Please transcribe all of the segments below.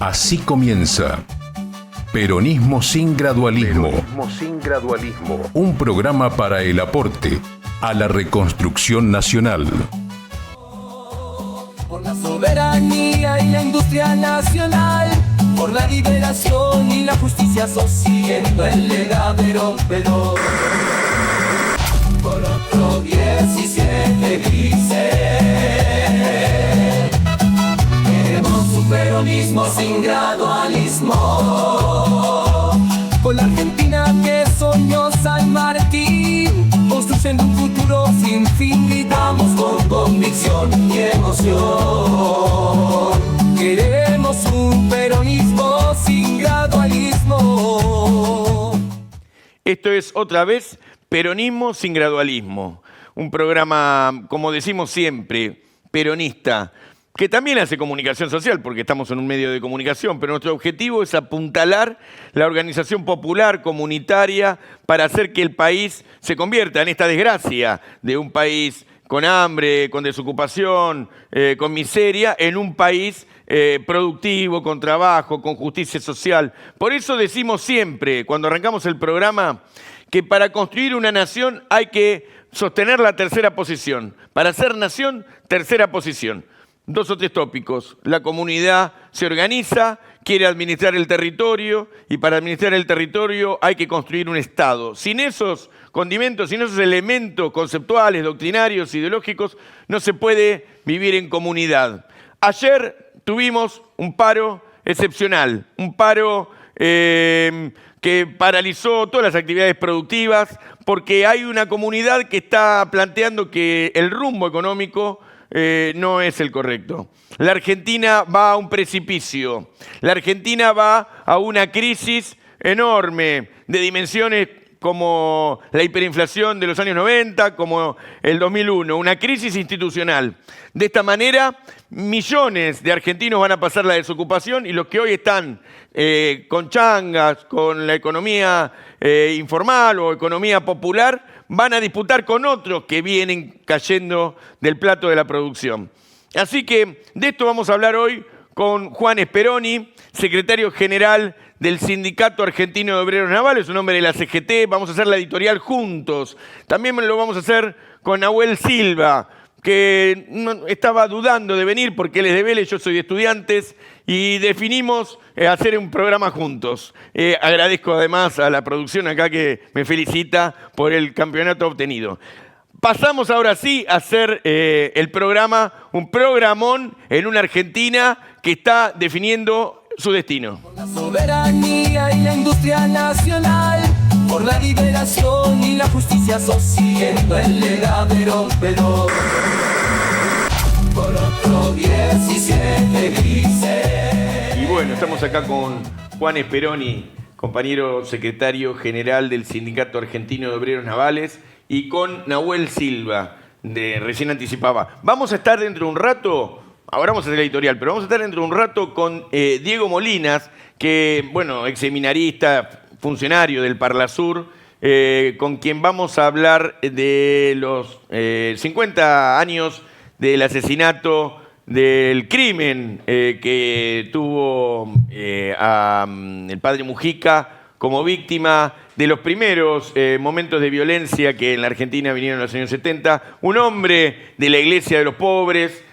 Así comienza Peronismo sin gradualismo. Peronismo sin gradualismo. Un programa para el aporte a la reconstrucción nacional. Por la soberanía y la industria nacional, por la liberación y la justicia sosteniendo el legado Perón. Por otro 17 grises, queremos un peronismo sin gradualismo. Con la Argentina que soñó San Martín, construyendo un futuro sin fin, gritamos con convicción y emoción. Queremos un peronismo sin gradualismo. Esto es otra vez Peronismo sin gradualismo, un programa, como decimos siempre, peronista, que también hace comunicación social, porque estamos en un medio de comunicación, pero nuestro objetivo es apuntalar la organización popular, comunitaria, para hacer que el país se convierta en esta desgracia de un país con hambre, con desocupación, con miseria, en un país productivo, con trabajo, con justicia social. Por eso decimos siempre, cuando arrancamos el programa, que para construir una nación hay que sostener la tercera posición. Para ser nación, tercera posición. 2 o 3 tópicos. La comunidad se organiza, quiere administrar el territorio, y para administrar el territorio hay que construir un Estado. Sin esos condimentos, sin esos elementos conceptuales, doctrinarios, ideológicos, no se puede vivir en comunidad. Ayer tuvimos un paro excepcional, un paro que paralizó todas las actividades productivas, porque hay una comunidad que está planteando que el rumbo económico no es el correcto. La Argentina va a un precipicio. La Argentina va a una crisis enorme de dimensiones como la hiperinflación de los años 90, como el 2001, una crisis institucional. De esta manera, millones de argentinos van a pasar la desocupación, y los que hoy están con changas, con la economía informal o economía popular, van a disputar con otros que vienen cayendo del plato de la producción. Así que de esto vamos a hablar hoy con Juan Speroni, secretario general del Sindicato Argentino de Obreros Navales, un hombre de la CGT. Vamos a hacer la editorial juntos. También lo vamos a hacer con Nahuel Silva, que estaba dudando de venir porque él es de Vélez, yo soy de Estudiantes, y definimos hacer un programa juntos. Agradezco además a la producción acá que me felicita por el campeonato obtenido. Pasamos ahora sí a hacer el programa, un programón en una Argentina que está definiendo su destino. Por la soberanía y la industria nacional, por la liberación y la justicia sosteniendo el legado Perón. Por otro 17 grises. Y bueno, estamos acá con Juan Speroni, compañero secretario general del Sindicato Argentino de Obreros Navales, y con Nahuel Silva, recién anticipaba. Vamos a estar dentro de un rato, ahora vamos a hacer la editorial, pero vamos a estar dentro de un rato con Diego Molinas, que, bueno, ex seminarista, funcionario del Parlasur, con quien vamos a hablar de los 50 años del asesinato, del crimen que tuvo el padre Mujica como víctima, de los primeros momentos de violencia que en la Argentina vinieron en los años 70, un hombre de la Iglesia de los Pobres,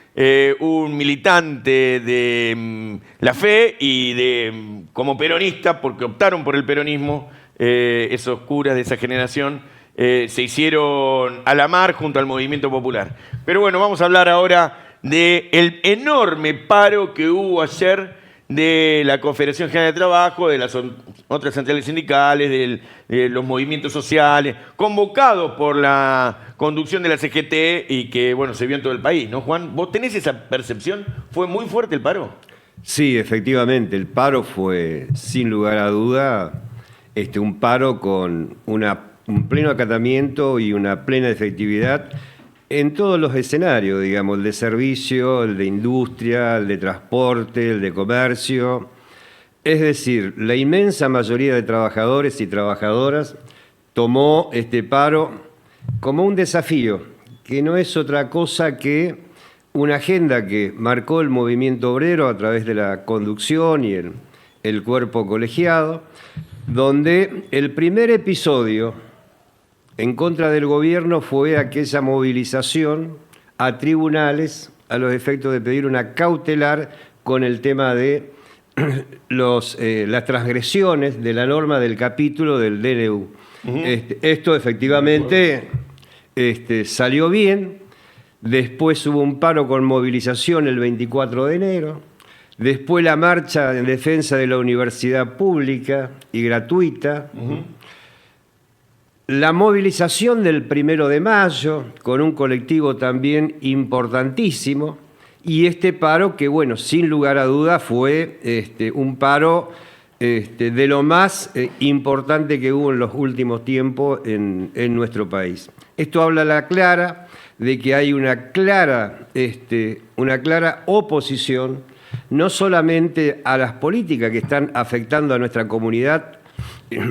un militante de la fe y como peronista, porque optaron por el peronismo, esos curas de esa generación se hicieron a la mar junto al movimiento popular. Pero bueno, vamos a hablar ahora del enorme paro que hubo ayer de la Confederación General de Trabajo, de las otras centrales sindicales, de los movimientos sociales, convocados por la conducción de la CGT y que, bueno, se vio en todo el país, ¿no, Juan? ¿Vos tenés esa percepción? ¿Fue muy fuerte el paro? Sí, efectivamente, el paro fue, sin lugar a duda, un paro con un pleno acatamiento y una plena efectividad en todos los escenarios, digamos, el de servicio, el de industria, el de transporte, el de comercio. Es decir, la inmensa mayoría de trabajadores y trabajadoras tomó este paro como un desafío, que no es otra cosa que una agenda que marcó el movimiento obrero a través de la conducción y el cuerpo colegiado, donde el primer episodio en contra del gobierno fue aquella movilización a tribunales a los efectos de pedir una cautelar con el tema de las transgresiones de la norma del capítulo del DNU. Esto efectivamente salió bien. Después hubo un paro con movilización el 24 de enero. Después la marcha en defensa de la universidad pública y gratuita. La movilización del 1 de mayo, con un colectivo también importantísimo. Y este paro que, bueno, sin lugar a duda fue un paro de lo más importante que hubo en los últimos tiempos en nuestro país. Esto habla a la clara de que hay una clara oposición, no solamente a las políticas que están afectando a nuestra comunidad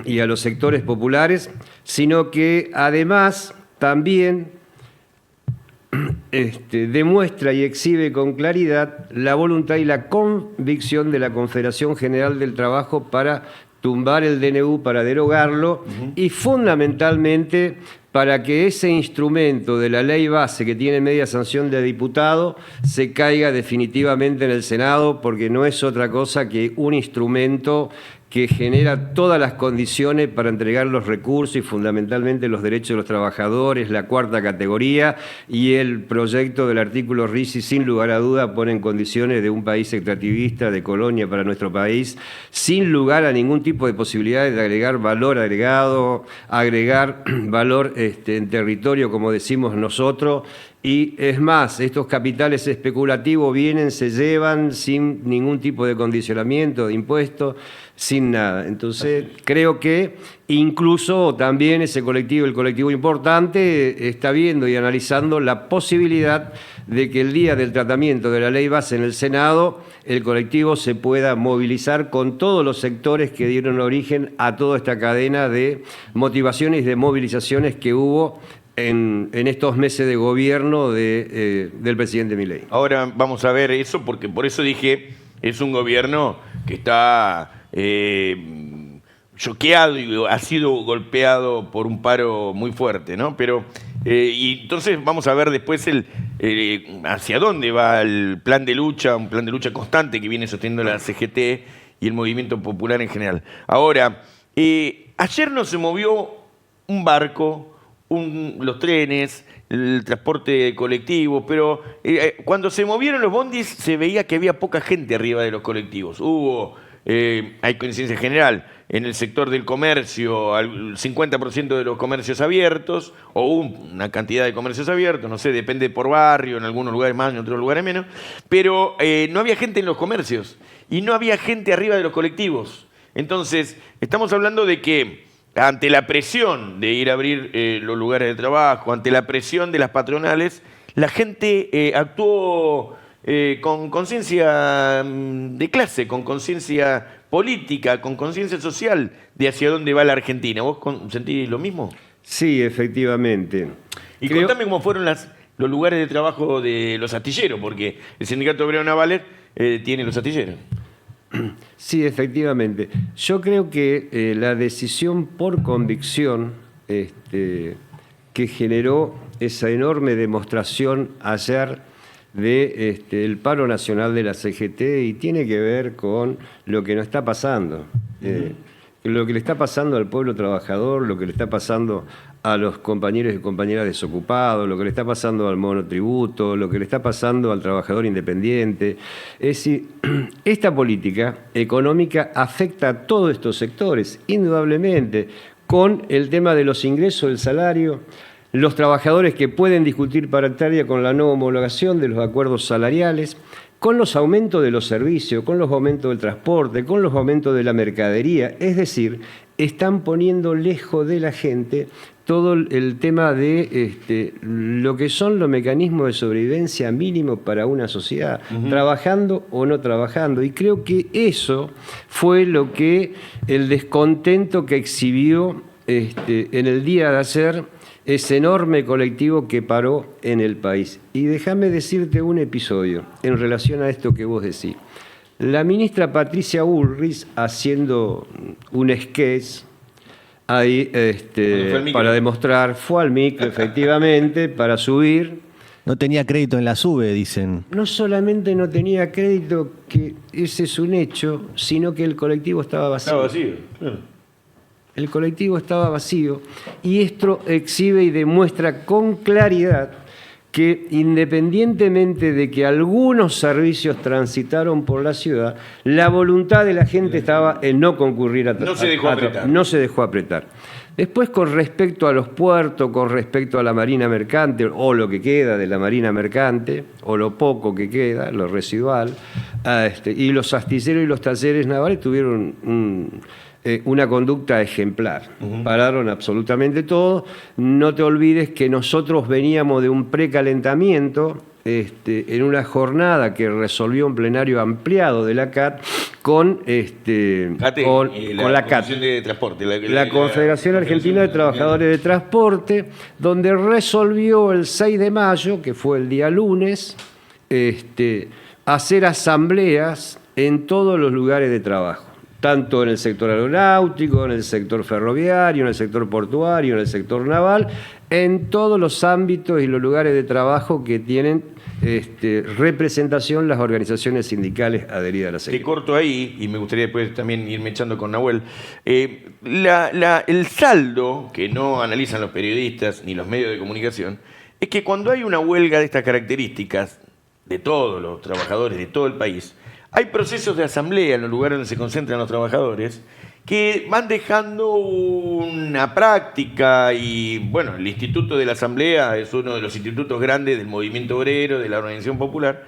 y a los sectores populares, sino que además también demuestra y exhibe con claridad la voluntad y la convicción de la Confederación General del Trabajo para tumbar el DNU, para derogarlo y fundamentalmente para que ese instrumento de la ley base que tiene media sanción de diputado se caiga definitivamente en el Senado, porque no es otra cosa que un instrumento que genera todas las condiciones para entregar los recursos y fundamentalmente los derechos de los trabajadores, la cuarta categoría, y el proyecto del artículo RISI sin lugar a duda pone en condiciones de un país extractivista, de colonia para nuestro país, sin lugar a ningún tipo de posibilidades de agregar valor agregado, agregar valor en territorio, como decimos nosotros. Y es más, estos capitales especulativos vienen, se llevan sin ningún tipo de condicionamiento, de impuestos, sin nada. Entonces, creo que incluso también ese colectivo, el colectivo importante, está viendo y analizando la posibilidad de que el día del tratamiento de la ley base en el Senado, el colectivo se pueda movilizar con todos los sectores que dieron origen a toda esta cadena de motivaciones y de movilizaciones que hubo en estos meses de gobierno del presidente Milei. Ahora vamos a ver eso, porque por eso dije, es un gobierno que está choqueado y ha sido golpeado por un paro muy fuerte, ¿no? Pero, y entonces vamos a ver después hacia dónde va el plan de lucha, un plan de lucha constante que viene sosteniendo la CGT y el movimiento popular en general. Ahora, ayer no se movió un barco, los trenes, el transporte colectivo, pero cuando se movieron los bondis se veía que había poca gente arriba de los colectivos. Hay coincidencia general, en el sector del comercio, el 50% de los comercios abiertos, o una cantidad de comercios abiertos, no sé, depende por barrio, en algunos lugares más, en otros lugares menos, pero no había gente en los comercios y no había gente arriba de los colectivos. Entonces, estamos hablando de que ante la presión de ir a abrir los lugares de trabajo, ante la presión de las patronales, la gente actuó con conciencia de clase, con conciencia política, con conciencia social de hacia dónde va la Argentina. ¿Vos sentís lo mismo? Sí, efectivamente. Y contame cómo fueron los lugares de trabajo de los astilleros, porque el Sindicato Obrero Naval tiene los astilleros. Sí, efectivamente. Yo creo que la decisión por convicción que generó esa enorme demostración ayer del paro nacional de la CGT y tiene que ver con lo que nos está pasando. Lo que le está pasando al pueblo trabajador, lo que le está pasando a los compañeros y compañeras desocupados, lo que le está pasando al monotributo, lo que le está pasando al trabajador independiente. Es decir, esta política económica afecta a todos estos sectores, indudablemente, con el tema de los ingresos, del salario, los trabajadores que pueden discutir paritaria con la no homologación de los acuerdos salariales, con los aumentos de los servicios, con los aumentos del transporte, con los aumentos de la mercadería. Es decir, están poniendo lejos de la gente todo el tema de lo que son los mecanismos de sobrevivencia mínimos para una sociedad, trabajando o no trabajando. Y creo que eso fue lo que el descontento que exhibió en el día de ayer ese enorme colectivo que paró en el país. Y déjame decirte un episodio en relación a esto que vos decís. La ministra Patricia Bullrich, haciendo un sketch ahí, para demostrar, fue al micro efectivamente para subir. No tenía crédito en la SUBE, dicen. No solamente no tenía crédito, que ese es un hecho, sino que el colectivo estaba vacío. Estaba vacío, claro. El colectivo estaba vacío y esto exhibe y demuestra con claridad que independientemente de que algunos servicios transitaron por la ciudad, la voluntad de la gente estaba en no concurrir a No se dejó apretar. No se dejó apretar. Después, con respecto a los puertos, con respecto a la marina mercante, o lo que queda de la marina mercante, o lo poco que queda, lo residual, y los astilleros y los talleres navales tuvieron una conducta ejemplar. Pararon absolutamente todo. No te olvides que nosotros veníamos de un precalentamiento en una jornada que resolvió un plenario ampliado de la CAT con la CAT, de Transporte, la Confederación Argentina de Trabajadores de Transporte, donde resolvió el 6 de mayo, que fue el día lunes, hacer asambleas en todos los lugares de trabajo, tanto en el sector aeronáutico, en el sector ferroviario, en el sector portuario, en el sector naval, en todos los ámbitos y los lugares de trabajo que tienen representación las organizaciones sindicales adheridas a la CGT. Te corto ahí, y me gustaría después también irme echando con Nahuel. El saldo que no analizan los periodistas ni los medios de comunicación es que cuando hay una huelga de estas características, de todos los trabajadores de todo el país, hay procesos de asamblea en los lugares donde se concentran los trabajadores que van dejando una práctica y, bueno, el Instituto de la Asamblea es uno de los institutos grandes del movimiento obrero, de la organización popular,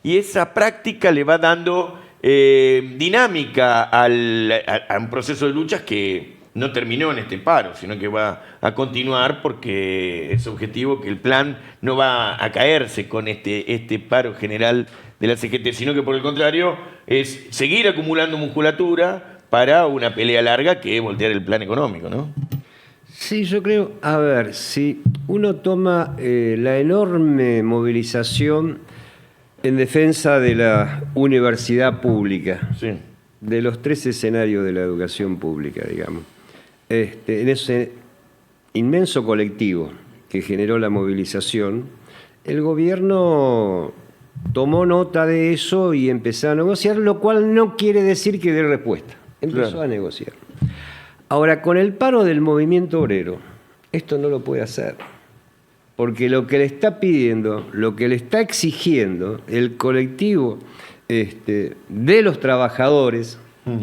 y esa práctica le va dando dinámica a un proceso de luchas que no terminó en este paro, sino que va a continuar porque es objetivo que el plan no va a caerse con este paro general de la CGT, sino que por el contrario es seguir acumulando musculatura para una pelea larga que es voltear el plan económico, ¿no? Sí, yo creo, a ver, si uno toma la enorme movilización en defensa de la universidad pública, Sí. de los 3 escenarios de la educación pública, digamos, en ese inmenso colectivo que generó la movilización, el gobierno tomó nota de eso y empezó a negociar, lo cual no quiere decir que dé respuesta. Empezó a negociar. Ahora, con el paro del movimiento obrero, esto no lo puede hacer. Porque lo que le está pidiendo, lo que le está exigiendo el colectivo de los trabajadores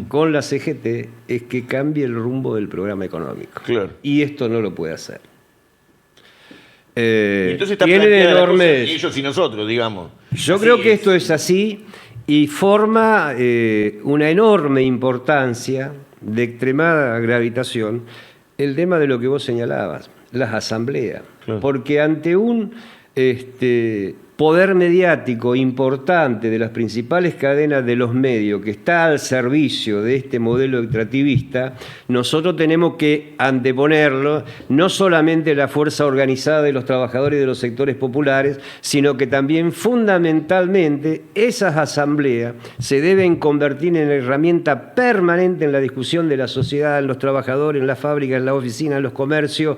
con la CGT es que cambie el rumbo del programa económico. Claro. Y esto no lo puede hacer. Entonces está tienen planteada la cosa enormes... entre ellos y nosotros, digamos. Yo Así creo que esto es así y forma una enorme importancia de extremada gravitación el tema de lo que vos señalabas, las asambleas. Claro. Porque ante un poder mediático importante de las principales cadenas de los medios que está al servicio de este modelo extractivista, nosotros tenemos que anteponerlo no solamente la fuerza organizada de los trabajadores de los sectores populares, sino que también fundamentalmente esas asambleas se deben convertir en herramienta permanente en la discusión de la sociedad, en los trabajadores, en las fábricas, en las oficinas, en los comercios,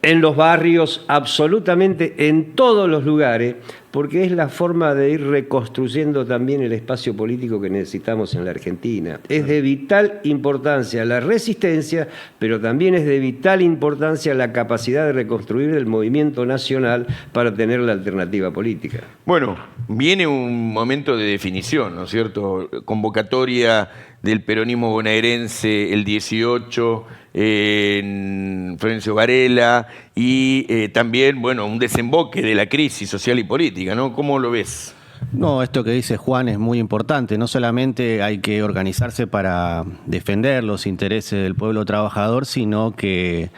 en los barrios, absolutamente en todos los lugares, porque es la forma de ir reconstruyendo también el espacio político que necesitamos en la Argentina. Es de vital importancia la resistencia, pero también es de vital importancia la capacidad de reconstruir el movimiento nacional para tener la alternativa política. Bueno, viene un momento de definición, ¿no es cierto? Convocatoria del peronismo bonaerense el 18 en Florencio Varela y también, bueno, un desemboque de la crisis social y política, ¿no? ¿Cómo lo ves? No, esto que dice Juan es muy importante. No solamente hay que organizarse para defender los intereses del pueblo trabajador, sino que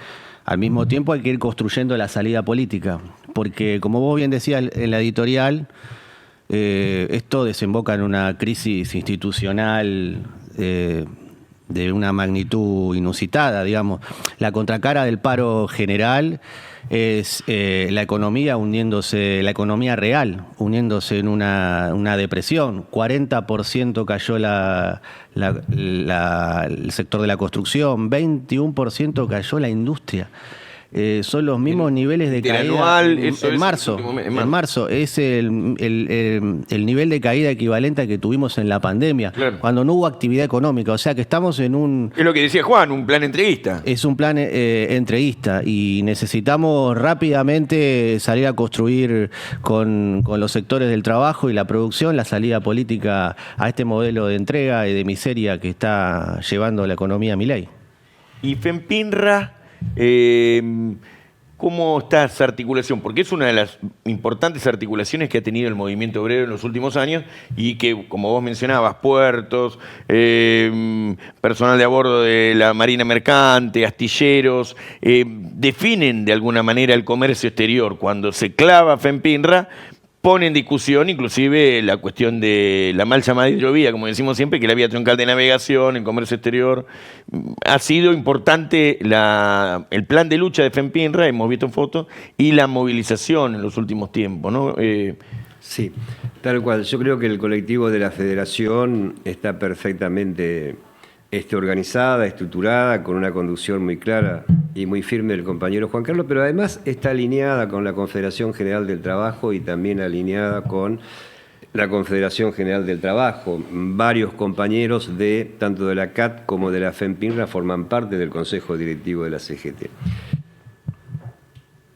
al mismo tiempo hay que ir construyendo la salida política. Porque, como vos bien decías en la editorial, esto desemboca en una crisis institucional de una magnitud inusitada, digamos. La contracara del paro general es la economía hundiéndose, la economía real hundiéndose en una depresión. 40% cayó el sector de la construcción, 21% cayó la industria. Son los mismos niveles de caída anual, en marzo. En marzo es el nivel de caída equivalente al que tuvimos en la pandemia, Claro. cuando no hubo actividad económica. O sea que estamos en un... Es lo que decía Juan, un plan entreguista. Es un plan entreguista y necesitamos rápidamente salir a construir con los sectores del trabajo y la producción la salida política a este modelo de entrega y de miseria que está llevando la economía a Milei. Y FEMPINRA, ¿cómo está esa articulación? Porque es una de las importantes articulaciones que ha tenido el movimiento obrero en los últimos años y que, como vos mencionabas, puertos, personal de a bordo de la Marina Mercante, astilleros, definen de alguna manera el comercio exterior. Cuando se clava FEMPINRA, pone en discusión inclusive la cuestión de la mal llamada hidrovía, como decimos siempre, que la vía troncal de navegación, el comercio exterior. Ha sido importante el plan de lucha de FEMPINRA, hemos visto en fotos, y la movilización en los últimos tiempos, ¿no? Sí, tal cual. Yo creo que el colectivo de la Federación está perfectamente organizada, estructurada, con una conducción muy clara y muy firme del compañero Juan Carlos, pero además está alineada con la Confederación General del Trabajo y también alineada con la Confederación General del Trabajo. Varios compañeros tanto de la CAT como de la FEMPINRA forman parte del Consejo Directivo de la CGT.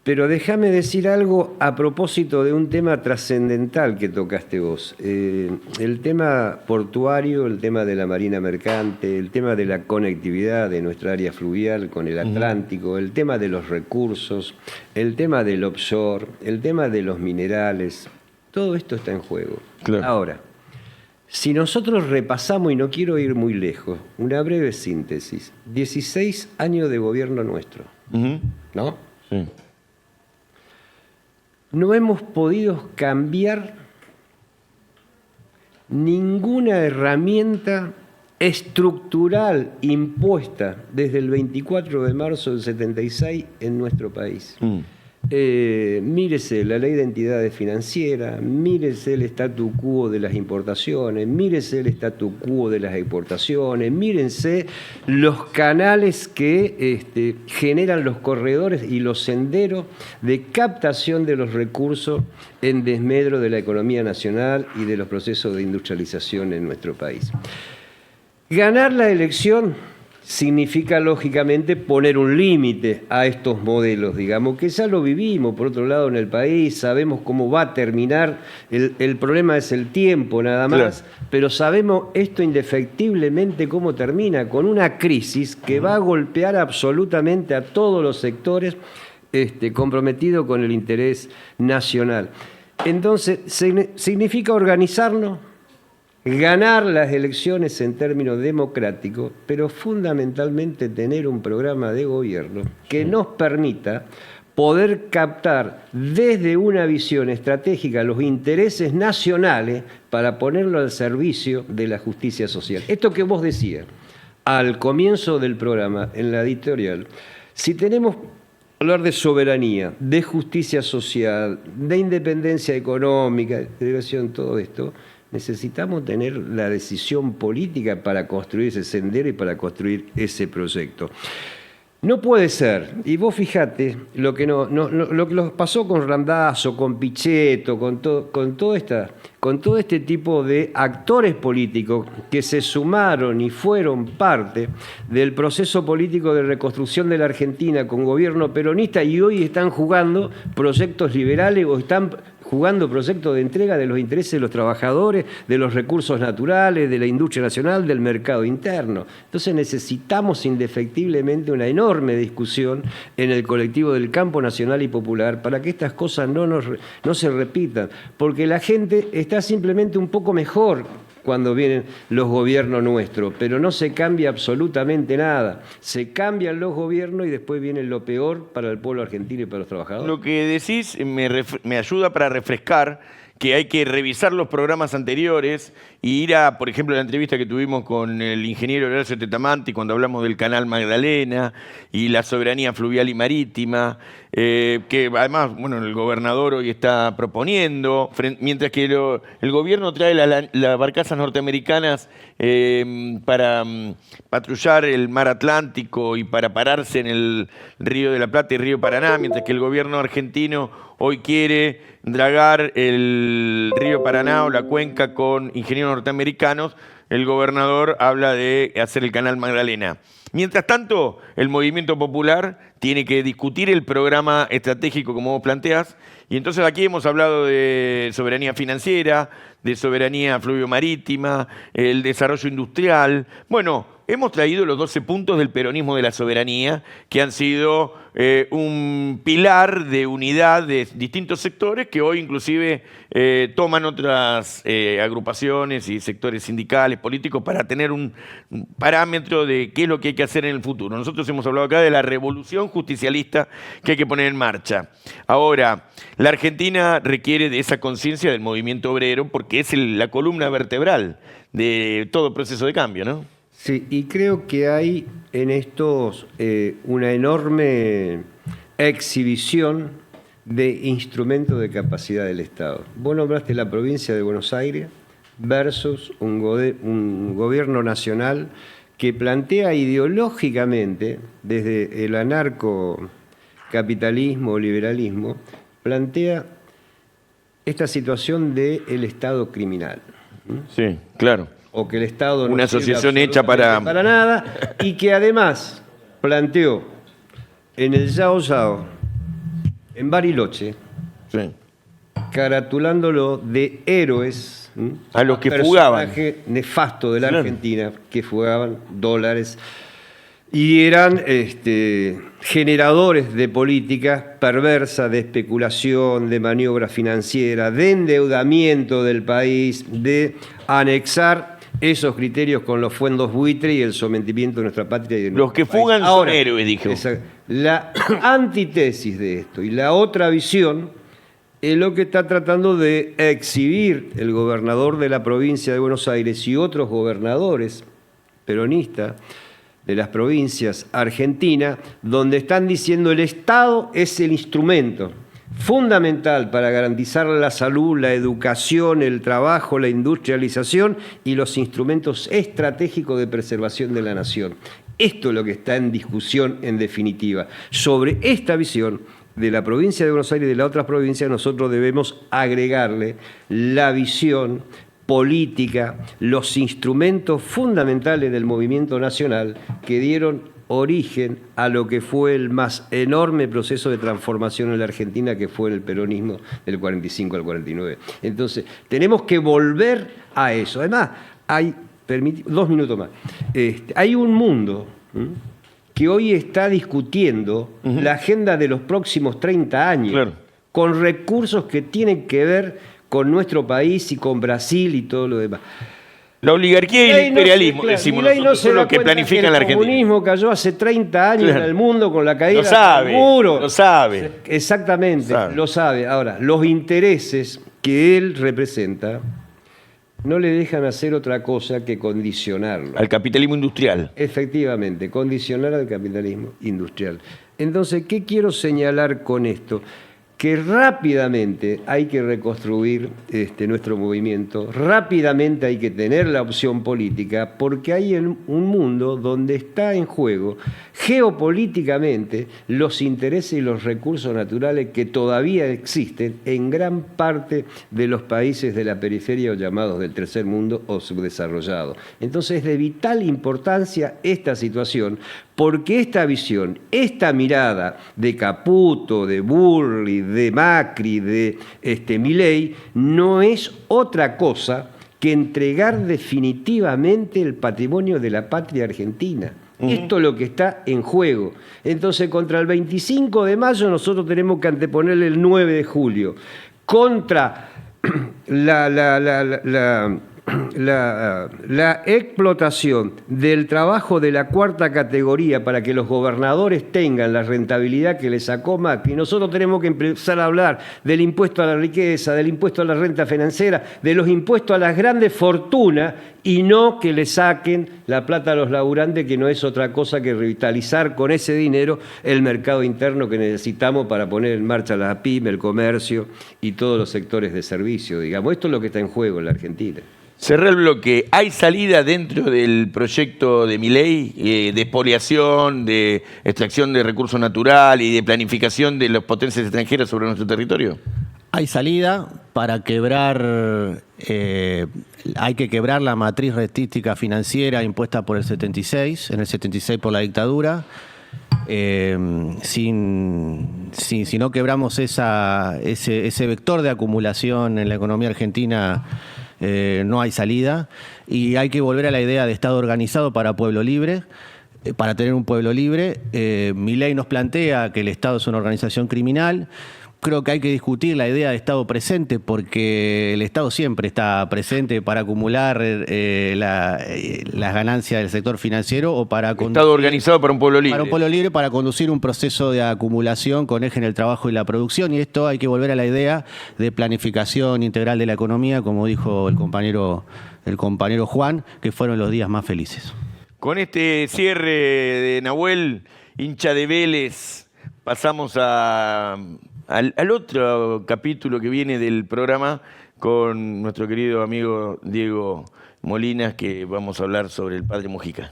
Pero déjame decir algo a propósito de un tema trascendental que tocaste vos. El tema portuario, el tema de la marina mercante, el tema de la conectividad de nuestra área fluvial con el Atlántico, el tema de los recursos, el tema del offshore, el tema de los minerales, todo esto está en juego. Claro. Ahora, si nosotros repasamos, y no quiero ir muy lejos, una breve síntesis, 16 años de gobierno nuestro, ¿no? Sí. No hemos podido cambiar ninguna herramienta estructural impuesta desde el 24 de marzo del 76 en nuestro país. Mírese la ley de entidades financieras, mírese el statu quo de las importaciones, mírese el statu quo de las exportaciones, mírense los canales que generan los corredores y los senderos de captación de los recursos en desmedro de la economía nacional y de los procesos de industrialización en nuestro país. Ganar la elección significa, lógicamente, poner un límite a estos modelos, digamos, que ya lo vivimos, por otro lado, en el país, sabemos cómo va a terminar, el problema es el tiempo nada más, claro. Pero sabemos esto indefectiblemente cómo termina, con una crisis que va a golpear absolutamente a todos los sectores comprometidos con el interés nacional. Entonces, significa organizarnos, ganar las elecciones en términos democráticos, pero fundamentalmente tener un programa de gobierno que nos permita poder captar desde una visión estratégica los intereses nacionales para ponerlo al servicio de la justicia social. Esto que vos decías al comienzo del programa, en la editorial, si tenemos hablar de soberanía, de justicia social, de independencia económica, de integración, todo esto, necesitamos tener la decisión política para construir ese sendero y para construir ese proyecto. No puede ser, y vos fijate lo que nos pasó con Randazzo, con Pichetto, con todo este tipo de actores políticos que se sumaron y fueron parte del proceso político de reconstrucción de la Argentina con gobierno peronista y hoy están jugando proyectos liberales o están jugando proyectos de entrega de los intereses de los trabajadores, de los recursos naturales, de la industria nacional, del mercado interno. Entonces necesitamos indefectiblemente una enorme discusión en el colectivo del campo nacional y popular para que estas cosas no se repitan, porque la gente está simplemente un poco mejor cuando vienen los gobiernos nuestros, pero no se cambia absolutamente nada. Se cambian los gobiernos y después viene lo peor para el pueblo argentino y para los trabajadores. Lo que decís me ayuda para refrescar que hay que revisar los programas anteriores e ir a, por ejemplo, la entrevista que tuvimos con el ingeniero Horacio Tetamanti cuando hablamos del Canal Magdalena y la soberanía fluvial y marítima, que además, bueno, el gobernador hoy está proponiendo, mientras que el gobierno trae las barcazas norteamericanas para patrullar el mar Atlántico y para pararse en el Río de la Plata y Río Paraná, mientras que el gobierno argentino hoy quiere dragar el río Paraná o la cuenca con ingenieros norteamericanos. El gobernador habla de hacer el Canal Magdalena. Mientras tanto, el movimiento popular tiene que discutir el programa estratégico como vos planteás, y entonces aquí hemos hablado de soberanía financiera, de soberanía fluvio-marítima, el desarrollo industrial. Bueno, hemos traído los 12 puntos del peronismo de la soberanía, que han sido un pilar de unidad de distintos sectores que hoy inclusive toman otras agrupaciones y sectores sindicales, políticos, para tener un parámetro de qué es lo que hay que hacer en el futuro. Nosotros hemos hablado acá de la revolución justicialista que hay que poner en marcha. Ahora, la Argentina requiere de esa conciencia del movimiento obrero porque es la columna vertebral de todo proceso de cambio, ¿no? Sí, y creo que hay en estos una enorme exhibición de instrumentos de capacidad del Estado. Vos nombraste la provincia de Buenos Aires versus un gobierno nacional que plantea ideológicamente, desde el anarcocapitalismo, liberalismo, plantea esta situación del Estado criminal. Sí, claro. O que el Estado no una asociación hecha para nada, y que además planteó en el Yao Yao, en Bariloche, sí, caratulándolo de héroes a los que fugaban, personaje nefasto de la Argentina, que fugaban dólares y eran generadores de políticas perversas, de especulación, de maniobra financiera, de endeudamiento del país, de anexar esos criterios con los fondos buitre y el sometimiento de nuestra patria. Y de los que fugan son héroes, dijo. La antítesis de esto y la otra visión es lo que está tratando de exhibir el gobernador de la provincia de Buenos Aires y otros gobernadores peronistas de las provincias argentinas, donde están diciendo el Estado es el instrumento fundamental para garantizar la salud, la educación, el trabajo, la industrialización y los instrumentos estratégicos de preservación de la nación. Esto es lo que está en discusión en definitiva. Sobre esta visión de la provincia de Buenos Aires y de las otras provincias, nosotros debemos agregarle la visión política, los instrumentos fundamentales del movimiento nacional que dieron origen a lo que fue el más enorme proceso de transformación en la Argentina, que fue el peronismo del 45 al 49. Entonces, tenemos que volver a eso. Además, hay, 2 minutos más, hay un mundo que hoy está discutiendo la agenda de los próximos 30 años, claro, con recursos que tienen que ver con nuestro país y con Brasil y todo lo demás. La oligarquía y el imperialismo, claro, decimos nosotros, son los que planifican la Argentina. El comunismo cayó hace 30 años en el mundo con la caída del muro. Lo sabe. Exactamente, lo sabe. Ahora, los intereses que él representa no le dejan hacer otra cosa que condicionarlo. Al capitalismo industrial. Efectivamente, condicionar al capitalismo industrial. Entonces, ¿qué quiero señalar con esto? Que rápidamente hay que reconstruir nuestro movimiento, rápidamente hay que tener la opción política, porque hay un mundo donde está en juego geopolíticamente los intereses y los recursos naturales que todavía existen en gran parte de los países de la periferia o llamados del tercer mundo o subdesarrollados. Entonces es de vital importancia esta situación, porque esta visión, esta mirada de Caputo, de Burri, de Macri, de Milei, no es otra cosa que entregar definitivamente el patrimonio de la patria argentina. Esto es lo que está en juego. Entonces, contra el 25 de mayo nosotros tenemos que anteponerle el 9 de julio. Contra la la explotación del trabajo de la cuarta categoría para que los gobernadores tengan la rentabilidad que les sacó Macri, nosotros tenemos que empezar a hablar del impuesto a la riqueza, del impuesto a la renta financiera, de los impuestos a las grandes fortunas, y no que le saquen la plata a los laburantes, que no es otra cosa que revitalizar con ese dinero el mercado interno que necesitamos para poner en marcha la pyme, el comercio y todos los sectores de servicio, digamos. Esto es lo que está en juego en la Argentina. Cerré el bloque. ¿Hay salida dentro del proyecto de Milei de expoliación, de extracción de recursos naturales y de planificación de las potencias extranjeras sobre nuestro territorio? Hay salida para quebrar, hay que quebrar la matriz rentística financiera impuesta por el 76, en el 76 por la dictadura. Si no quebramos ese vector de acumulación en la economía argentina, no hay salida. Y hay que volver a la idea de Estado organizado para pueblo libre. Para tener un pueblo libre, Milei nos plantea que el Estado es una organización criminal. Creo que hay que discutir la idea de Estado presente, porque el Estado siempre está presente para acumular las ganancias del sector financiero o para Estado organizado para un pueblo libre. Para un pueblo libre, para conducir un proceso de acumulación con eje en el trabajo y la producción. Y esto hay que volver a la idea de planificación integral de la economía, como dijo el compañero Juan, que fueron los días más felices. Con este cierre de Nahuel, hincha de Vélez, pasamos al otro capítulo que viene del programa con nuestro querido amigo Diego Molinas, que vamos a hablar sobre el padre Mujica.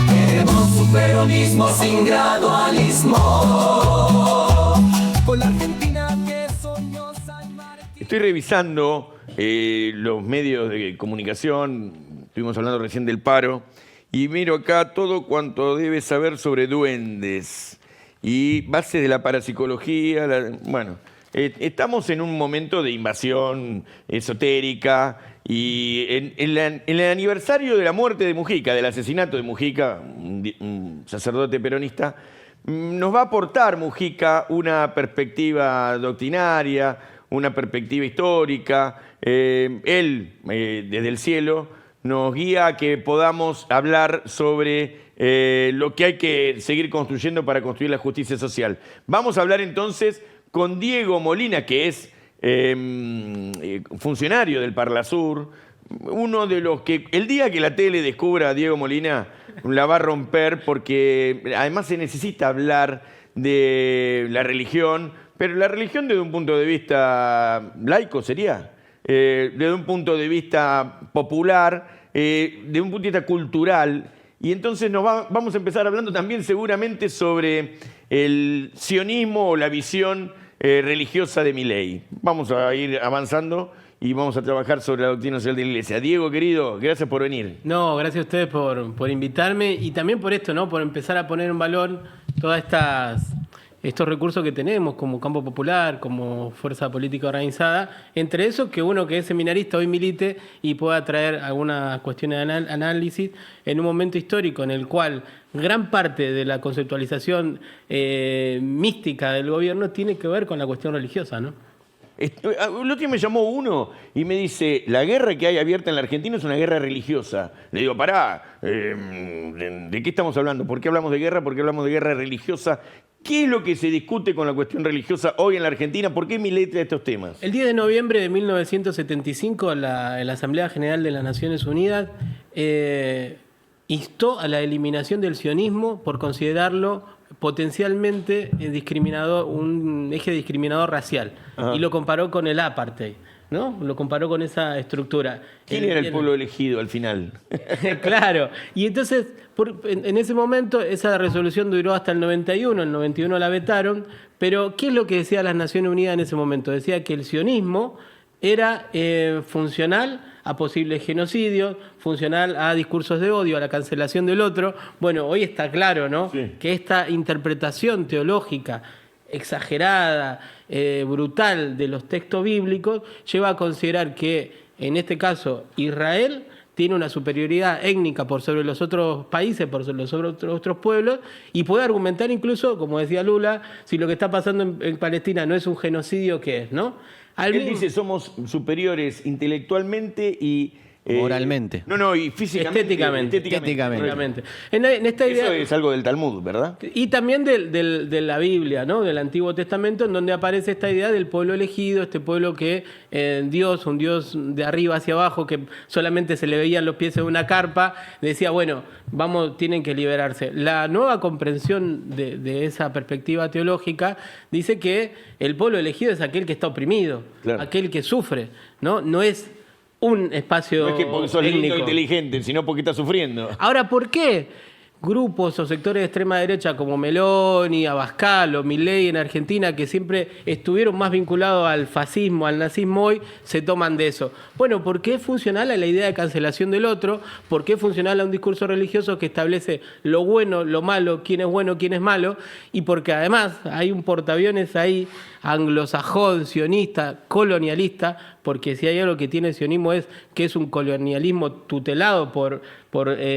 Queremos un peronismo sin gradualismo. Con la Argentina que soñó San Martín. Estoy revisando los medios de comunicación, estuvimos hablando recién del paro, y miro acá todo cuanto debes saber sobre duendes y bases de la parapsicología. Bueno, estamos en un momento de invasión esotérica, y en el aniversario de la muerte de Mujica, del asesinato de Mujica, un sacerdote peronista, nos va a aportar Mujica una perspectiva doctrinaria, una perspectiva histórica. Él, desde el cielo, nos guía a que podamos hablar sobre lo que hay que seguir construyendo para construir la justicia social. Vamos a hablar entonces con Diego Molina, que es funcionario del Parlasur, uno de los que el día que la tele descubra a Diego Molina la va a romper, porque además se necesita hablar de la religión, pero la religión desde un punto de vista laico sería. Desde un punto de vista popular, de un punto de vista cultural. Y entonces vamos a empezar hablando también seguramente sobre el sionismo o la visión religiosa de Milei. Vamos a ir avanzando y vamos a trabajar sobre la doctrina social de la Iglesia. Diego, querido, gracias por venir. No, gracias a ustedes por invitarme, y también por esto, ¿no? Por empezar a poner en valor todas estos recursos que tenemos como campo popular, como fuerza política organizada, entre eso que uno que es seminarista hoy milite y pueda traer algunas cuestiones de análisis en un momento histórico en el cual gran parte de la conceptualización mística del gobierno tiene que ver con la cuestión religiosa, ¿no? El otro día me llamó uno y me dice, la guerra que hay abierta en la Argentina es una guerra religiosa. Le digo, pará, ¿de qué estamos hablando? ¿Por qué hablamos de guerra? ¿Por qué hablamos de guerra religiosa? ¿Qué es lo que se discute con la cuestión religiosa hoy en la Argentina? ¿Por qué Milei trae estos temas? El 10 de noviembre de 1975, la Asamblea General de las Naciones Unidas instó a la eliminación del sionismo por considerarlo potencialmente discriminador, un eje discriminador racial. Ajá. Y lo comparó con el apartheid, ¿no? Lo comparó con esa estructura. ¿Quién era el pueblo elegido al final? Claro. Y entonces, en ese momento, esa resolución duró hasta el 91. El 91 la vetaron. Pero, ¿qué es lo que decía las Naciones Unidas en ese momento? Decía que el sionismo era funcional a posibles genocidios, funcional a discursos de odio, a la cancelación del otro. Bueno, hoy está claro, ¿no? Sí. Que esta interpretación teológica exagerada, brutal de los textos bíblicos lleva a considerar que, en este caso, Israel tiene una superioridad étnica por sobre los otros países, por sobre los otros pueblos, y puede argumentar incluso, como decía Lula, si lo que está pasando en Palestina no es un genocidio, ¿qué es? ¿No? Él dice somos superiores intelectualmente y... Moralmente. Y físicamente. Estéticamente. En esta idea, eso es algo del Talmud, ¿verdad? Y también de la Biblia, ¿no? Del Antiguo Testamento, en donde aparece esta idea del pueblo elegido, este pueblo que Dios, un Dios de arriba hacia abajo, que solamente se le veían los pies en una carpa, decía, bueno, tienen que liberarse. La nueva comprensión de esa perspectiva teológica dice que el pueblo elegido es aquel que está oprimido, aquel que sufre, ¿no? No es un espacio No es que porque sos lindo e inteligente, sino porque estás sufriendo. Ahora, ¿por qué grupos o sectores de extrema derecha como Meloni, Abascal o Milei en Argentina, que siempre estuvieron más vinculados al fascismo, al nazismo, hoy se toman de eso? Bueno, porque es funcional a la idea de cancelación del otro, porque es funcional a un discurso religioso que establece lo bueno, lo malo, quién es bueno, quién es malo, y porque además hay un portaaviones ahí anglosajón, sionista, colonialista, porque si hay algo que tiene el sionismo es que es un colonialismo tutelado por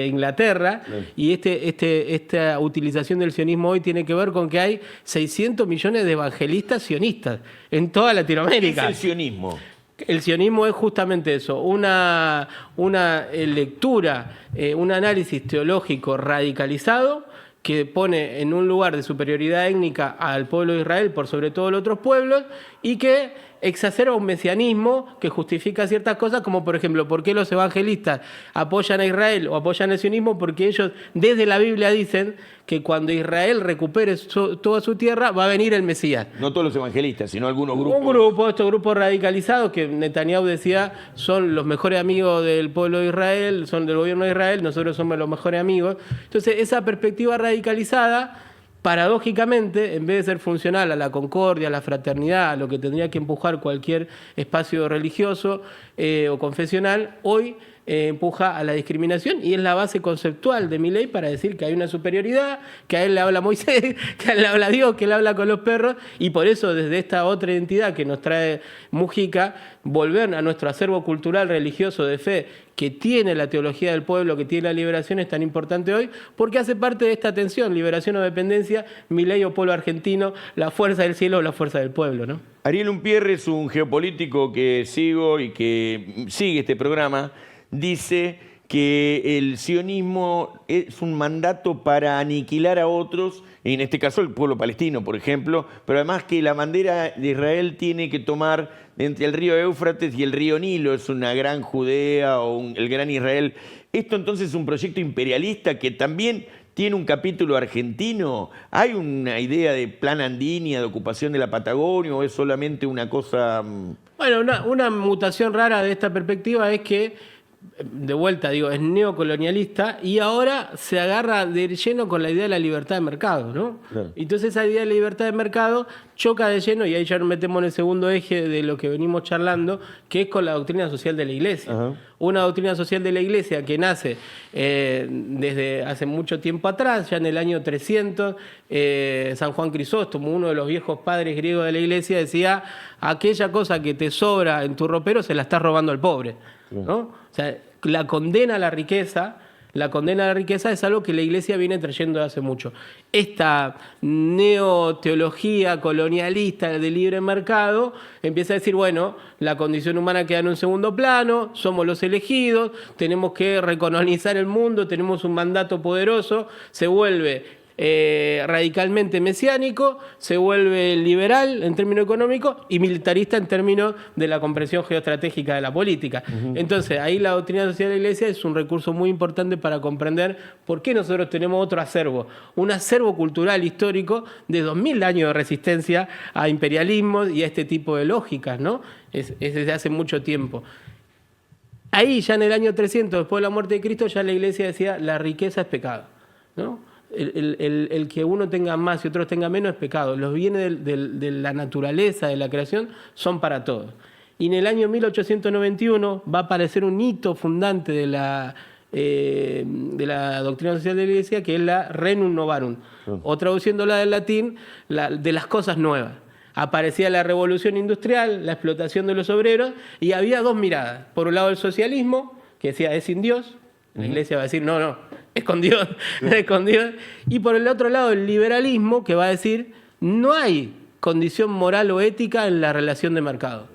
Inglaterra, y esta utilización del sionismo hoy tiene que ver con que hay 600 millones de evangelistas sionistas en toda Latinoamérica. ¿Qué es el sionismo? El sionismo es justamente eso, una lectura, un análisis teológico radicalizado que pone en un lugar de superioridad étnica al pueblo de Israel por sobre todos los otros pueblos y que exacerba un mesianismo que justifica ciertas cosas, como por ejemplo, ¿por qué los evangelistas apoyan a Israel o apoyan el sionismo? Porque ellos desde la Biblia dicen que cuando Israel recupere toda su tierra va a venir el Mesías. No todos los evangelistas, sino algunos grupos. Estos grupos radicalizados que Netanyahu decía son los mejores amigos del pueblo de Israel, son del gobierno de Israel, nosotros somos los mejores amigos. Entonces esa perspectiva radicalizada, paradójicamente, en vez de ser funcional a la concordia, a la fraternidad, a lo que tendría que empujar cualquier espacio religioso o confesional, hoy empuja a la discriminación y es la base conceptual de Milei para decir que hay una superioridad, que a él le habla Moisés, que a él le habla Dios, que él habla con los perros, y por eso desde esta otra identidad que nos trae Mujica, volver a nuestro acervo cultural religioso de fe que tiene la teología del pueblo, que tiene la liberación, es tan importante hoy, porque hace parte de esta tensión, liberación o dependencia, Milei o pueblo argentino, la fuerza del cielo o la fuerza del pueblo, ¿no? Ariel Unpierre es un geopolítico que sigo y que sigue este programa. Dice que el sionismo es un mandato para aniquilar a otros, en este caso el pueblo palestino, por ejemplo, pero además que la bandera de Israel tiene que tomar entre el río Éufrates y el río Nilo, es una gran Judea o el gran Israel. Esto entonces es un proyecto imperialista que también tiene un capítulo argentino. ¿Hay una idea de plan Andinia, de ocupación de la Patagonia, o es solamente una cosa...? Bueno, una mutación rara de esta perspectiva es que de vuelta digo, es neocolonialista y ahora se agarra de lleno con la idea de la libertad de mercado, ¿no? Claro. Entonces esa idea de la libertad de mercado choca de lleno, y ahí ya nos metemos en el segundo eje de lo que venimos charlando, que es con la doctrina social de la Iglesia. Uh-huh. Una doctrina social de la Iglesia que nace desde hace mucho tiempo atrás, ya en el año 300, San Juan Crisóstomo, uno de los viejos padres griegos de la Iglesia, decía, aquella cosa que te sobra en tu ropero se la estás robando al pobre, ¿no? O sea, la condena a la riqueza es algo que la Iglesia viene trayendo hace mucho. Esta neoteología colonialista de libre mercado empieza a decir, bueno, la condición humana queda en un segundo plano, somos los elegidos, tenemos que recolonizar el mundo, tenemos un mandato poderoso, se vuelve radicalmente mesiánico, se vuelve liberal en términos económicos y militarista en términos de la comprensión geoestratégica de la política. Uh-huh. Entonces, ahí la doctrina social de la Iglesia es un recurso muy importante para comprender por qué nosotros tenemos otro acervo, un acervo cultural histórico de 2000 años de resistencia a imperialismos y a este tipo de lógicas, ¿no? Es desde hace mucho tiempo. Ahí, ya en el año 300, después de la muerte de Cristo, ya la Iglesia decía, la riqueza es pecado, ¿no? El que uno tenga más y otros tenga menos es pecado. Los bienes de la naturaleza, de la creación, son para todos. Y en el año 1891 va a aparecer un hito fundante de la doctrina social de la Iglesia, que es la Renum Novarum, o traduciéndola del latín, de las cosas nuevas. Aparecía la revolución industrial, la explotación de los obreros, y había dos miradas. Por un lado el socialismo, que decía es sin Dios. La iglesia va a decir, no, es con Dios, es con Dios. Y por el otro lado, el liberalismo, que va a decir, no hay condición moral o ética en la relación de mercado.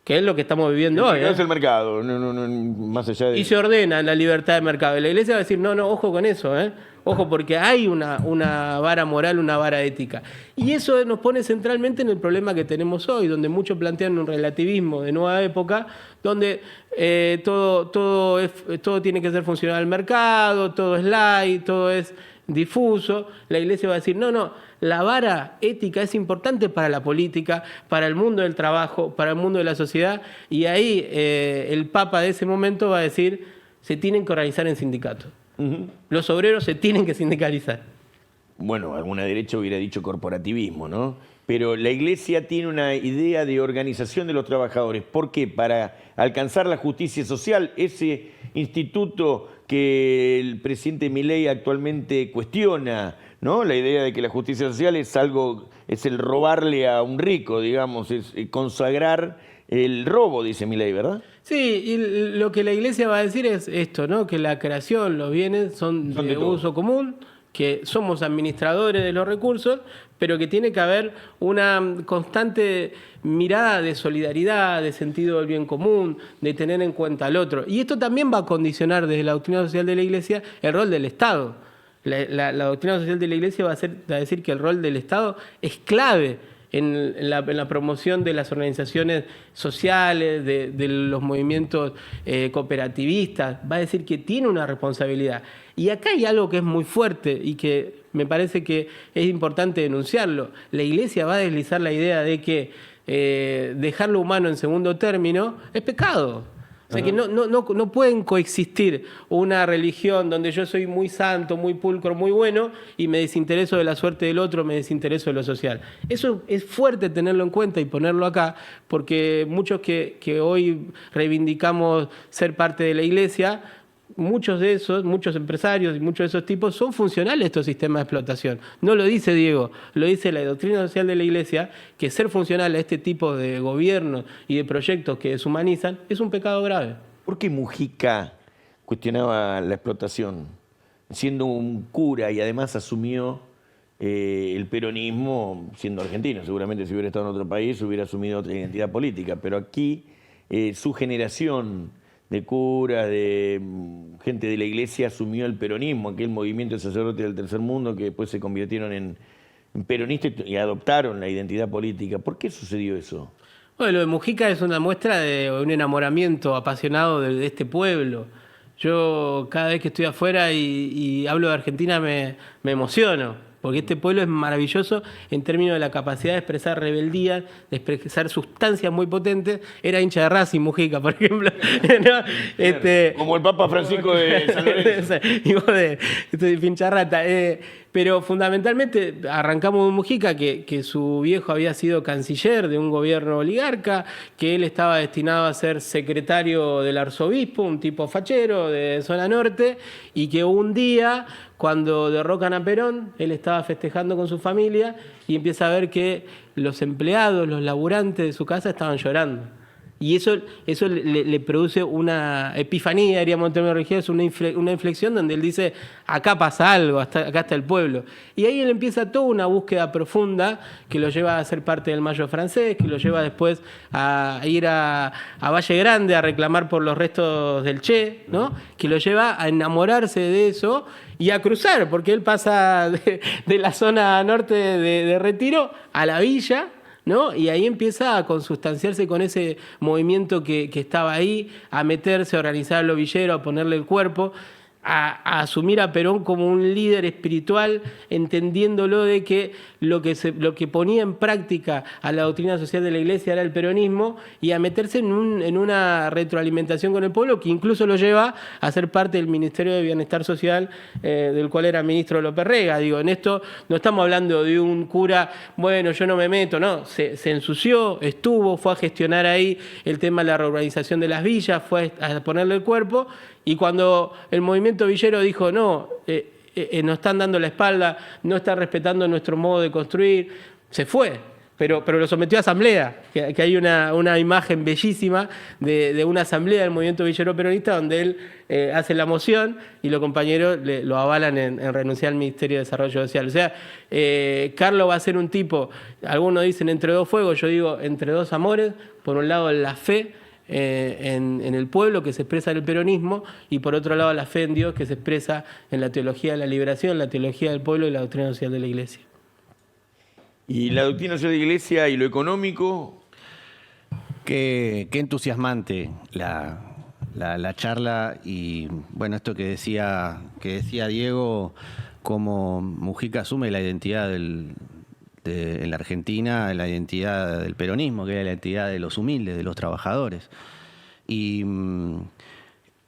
Que es lo que estamos viviendo hoy. No es el mercado, más allá de... Y se ordena la libertad de mercado. Y la iglesia va a decir, no, ojo con eso, Ojo, porque hay una vara moral, una vara ética. Y eso nos pone centralmente en el problema que tenemos hoy, donde muchos plantean un relativismo de nueva época, donde todo tiene que ser funcional al mercado, todo es light, todo es difuso. La iglesia va a decir, no, la vara ética es importante para la política, para el mundo del trabajo, para el mundo de la sociedad, y ahí el Papa de ese momento va a decir, se tienen que organizar en sindicatos. Los obreros se tienen que sindicalizar. Bueno, alguna derecha hubiera dicho corporativismo, ¿no? Pero la Iglesia tiene una idea de organización de los trabajadores. ¿Por qué? Para alcanzar la justicia social, ese instituto que el presidente Milei actualmente cuestiona, ¿no? La idea de que la justicia social es el robarle a un rico, digamos, es consagrar el robo, dice Milei, ¿verdad? Sí, y lo que la iglesia va a decir es esto, ¿no? Que la creación, los bienes son de uso común, que somos administradores de los recursos, pero que tiene que haber una constante mirada de solidaridad, de sentido del bien común, de tener en cuenta al otro. Y esto también va a condicionar desde la doctrina social de la iglesia el rol del Estado. La doctrina social de la iglesia va a decir que el rol del Estado es clave en la promoción de las organizaciones sociales, de los movimientos cooperativistas. Va a decir que tiene una responsabilidad. Y acá hay algo que es muy fuerte y que me parece que es importante denunciarlo. La iglesia va a deslizar la idea de que dejar lo humano en segundo término es pecado. O sea que no pueden coexistir una religión donde yo soy muy santo, muy pulcro, muy bueno y me desintereso de la suerte del otro, me desintereso de lo social. Eso es fuerte tenerlo en cuenta y ponerlo acá, porque muchos que hoy reivindicamos ser parte de la iglesia, muchos empresarios y muchos de esos tipos son funcionales a estos sistemas de explotación. No lo dice Diego, lo dice la doctrina social de la iglesia, que ser funcional a este tipo de gobiernos y de proyectos que deshumanizan es un pecado grave. ¿Por qué Mujica cuestionaba la explotación? Siendo un cura y además asumió el peronismo siendo argentino. Seguramente si hubiera estado en otro país hubiera asumido otra identidad política, pero aquí su generación de curas, de gente de la iglesia asumió el peronismo, aquel movimiento de sacerdotes del tercer mundo que después se convirtieron en peronistas y adoptaron la identidad política. ¿Por qué sucedió eso? Bueno, lo de Mujica es una muestra de un enamoramiento apasionado de este pueblo. Yo cada vez que estoy afuera y hablo de Argentina me emociono. Porque este pueblo es maravilloso en términos de la capacidad de expresar rebeldía, de expresar sustancias muy potentes. Era hincha de Racing, Mujica, por ejemplo. ¿No? Como el Papa Francisco de San Lorenzo. Y vos de pincharrata. Pero fundamentalmente arrancamos de Mujica, que su viejo había sido canciller de un gobierno oligarca, que él estaba destinado a ser secretario del arzobispo, un tipo fachero de zona norte, y que un día, cuando derrocan a Perón, él estaba festejando con su familia y empieza a ver que los empleados, los laburantes de su casa estaban llorando. Y eso le produce una epifanía, diríamos en términos religiosos, una inflexión donde él dice, acá pasa algo, acá está el pueblo. Y ahí él empieza toda una búsqueda profunda que lo lleva a ser parte del Mayo francés, que lo lleva después a ir a Valle Grande a reclamar por los restos del Che, ¿no? Que lo lleva a enamorarse de eso y a cruzar, porque él pasa de la zona norte de Retiro a la villa, ¿no? Y ahí empieza a consustanciarse con ese movimiento que estaba ahí, a meterse, a organizar al villero, a ponerle el cuerpo, a asumir a Perón como un líder espiritual, entendiéndolo de que lo que ponía en práctica a la doctrina social de la iglesia era el peronismo, y a meterse en una retroalimentación con el pueblo que incluso lo lleva a ser parte del Ministerio de Bienestar Social, del cual era ministro López Rega. Digo, en esto no estamos hablando de un cura, bueno, yo no me meto, no, se ensució, fue a gestionar ahí el tema de la reorganización de las villas, fue a ponerle el cuerpo. Y cuando el movimiento villero dijo, no, nos están dando la espalda, no están respetando nuestro modo de construir, se fue. pero lo sometió a asamblea, que hay una imagen bellísima de una asamblea del movimiento villero peronista donde él hace la moción y los compañeros lo avalan en renunciar al Ministerio de Desarrollo Social. O sea, Carlos va a ser un tipo, algunos dicen entre dos fuegos, yo digo entre dos amores. Por un lado la fe en el pueblo que se expresa en el peronismo y por otro lado la fe en Dios que se expresa en la teología de la liberación, la teología del pueblo y la doctrina social de la Iglesia. ¿Y la doctrina social de la Iglesia y lo económico? Qué entusiasmante la charla y bueno, esto que decía Diego, cómo Mujica asume la identidad en la Argentina, la identidad del peronismo, que era la identidad de los humildes, de los trabajadores. Y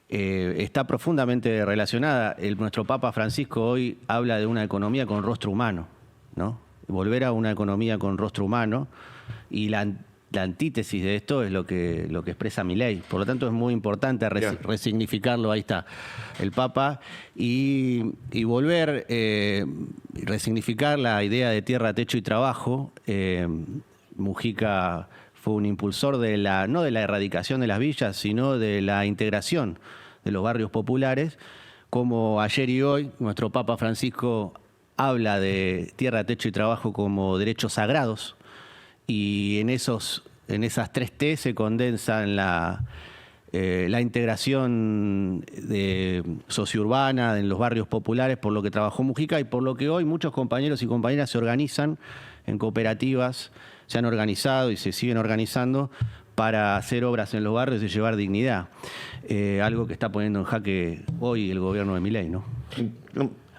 está profundamente relacionada. Nuestro Papa Francisco hoy habla de una economía con rostro humano, ¿no? Volver a una economía con rostro humano, y la antítesis de esto es lo que expresa Milei. Por lo tanto, es muy importante resignificarlo. Ahí está el Papa, y volver resignificar la idea de tierra, techo y trabajo. Mujica fue un impulsor no de la erradicación de las villas, sino de la integración de los barrios populares, como ayer y hoy nuestro Papa Francisco habla de tierra, techo y trabajo como derechos sagrados, y en esas 3 T se condensan la integración sociourbana en los barrios populares, por lo que trabajó Mujica y por lo que hoy muchos compañeros y compañeras se organizan en cooperativas, se han organizado y se siguen organizando para hacer obras en los barrios y llevar dignidad. Algo que está poniendo en jaque hoy el gobierno de Milei, ¿no?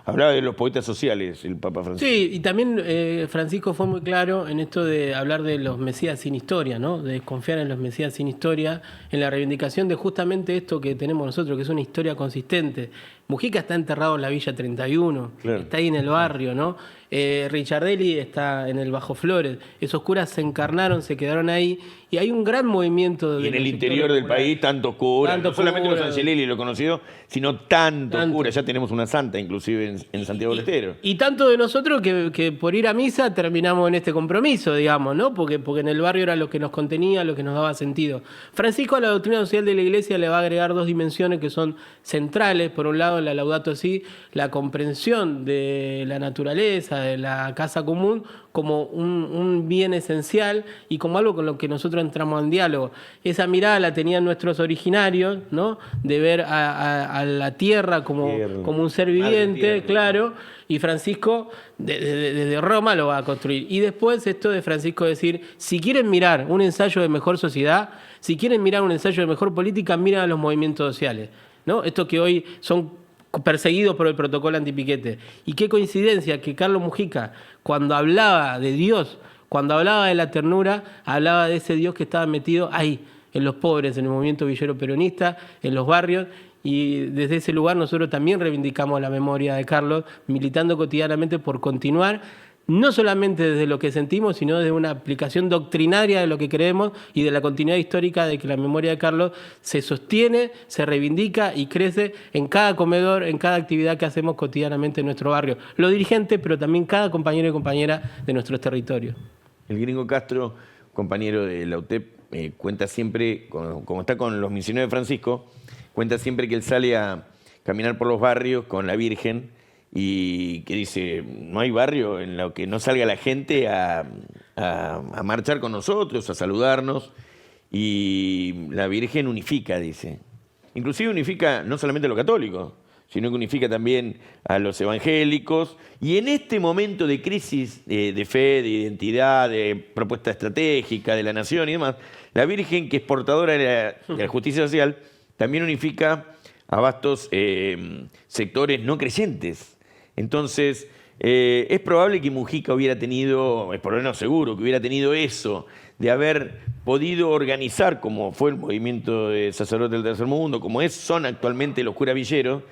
Hablaba de los poetas sociales, el Papa Francisco. Sí, y también Francisco fue muy claro en esto de hablar de los mesías sin historia, ¿no? De desconfiar en los mesías sin historia, en la reivindicación de justamente esto que tenemos nosotros, que es una historia consistente. Mujica está enterrado en la Villa 31, claro, está ahí en el barrio, ¿no? Richardelli está en el Bajo Flores. Esos curas se encarnaron, se quedaron ahí, y hay un gran movimiento. Y en el interior del país, tantos curas, no solamente los Angelelli, lo conocido, sino tantos curas. Ya tenemos una santa, inclusive, en Santiago del Estero. Y tanto de nosotros que por ir a misa terminamos en este compromiso, digamos, ¿no? Porque en el barrio era lo que nos contenía, lo que nos daba sentido. Francisco a la doctrina social de la Iglesia le va a agregar 2 dimensiones que son centrales. Por un lado, la Laudato Si, la comprensión de la naturaleza, de la casa común, como un bien esencial y como algo con lo que nosotros entramos en diálogo. Esa mirada la tenían nuestros originarios, ¿no? De ver a la tierra como un ser viviente, claro, y Francisco desde Roma lo va a construir. Y después esto de Francisco decir, si quieren mirar un ensayo de mejor sociedad, si quieren mirar un ensayo de mejor política, miren a los movimientos sociales, ¿no? Estos que hoy son perseguidos por el protocolo antipiquete. Y qué coincidencia que Carlos Mujica, cuando hablaba de Dios, cuando hablaba de la ternura, hablaba de ese Dios que estaba metido ahí, en los pobres, en el movimiento villero peronista, en los barrios, y desde ese lugar nosotros también reivindicamos la memoria de Carlos, militando cotidianamente por continuar, no solamente desde lo que sentimos, sino desde una aplicación doctrinaria de lo que creemos y de la continuidad histórica de que la memoria de Carlos se sostiene, se reivindica y crece en cada comedor, en cada actividad que hacemos cotidianamente en nuestro barrio. Los dirigentes, pero también cada compañero y compañera de nuestros territorios. El Gringo Castro, compañero de la UTEP, cuenta siempre, como está con los misioneros de Francisco, cuenta siempre que él sale a caminar por los barrios con la Virgen, y que dice, no hay barrio en lo que no salga la gente a marchar con nosotros, a saludarnos, y la Virgen unifica, dice. Inclusive unifica no solamente a los católicos, sino que unifica también a los evangélicos, y en este momento de crisis de fe, de identidad, de propuesta estratégica de la nación y demás, la Virgen, que es portadora de la justicia social, también unifica a vastos sectores no creyentes. Entonces, es probable que Mujica hubiera tenido, es probable, no, seguro, que hubiera tenido eso, de haber podido organizar, como fue el movimiento de sacerdotes del Tercer Mundo, como son actualmente los curas villeros,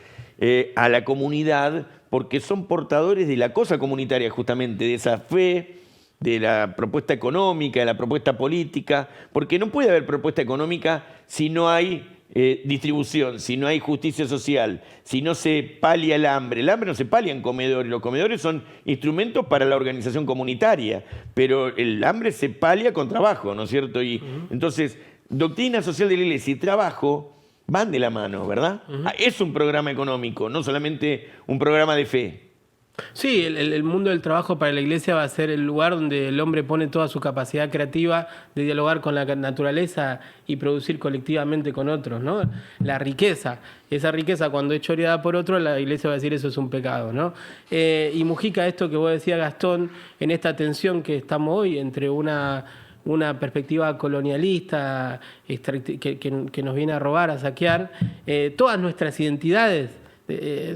a la comunidad, porque son portadores de la cosa comunitaria, justamente, de esa fe, de la propuesta económica, de la propuesta política, porque no puede haber propuesta económica si no hay distribución, si no hay justicia social, si no se palia el hambre no se palia en comedores, los comedores son instrumentos para la organización comunitaria, pero el hambre se palia con trabajo, ¿no es cierto? Y entonces, doctrina social de la Iglesia y trabajo van de la mano, ¿verdad? Es un programa económico, no solamente un programa de fe. Sí, el mundo del trabajo para la Iglesia va a ser el lugar donde el hombre pone toda su capacidad creativa de dialogar con la naturaleza y producir colectivamente con otros, ¿no? La riqueza, esa riqueza cuando es choreada por otro, la Iglesia va a decir eso es un pecado, ¿no? Y Mujica, esto que vos decías, Gastón, en esta tensión que estamos hoy entre una perspectiva colonialista que nos viene a robar, a saquear, todas nuestras identidades,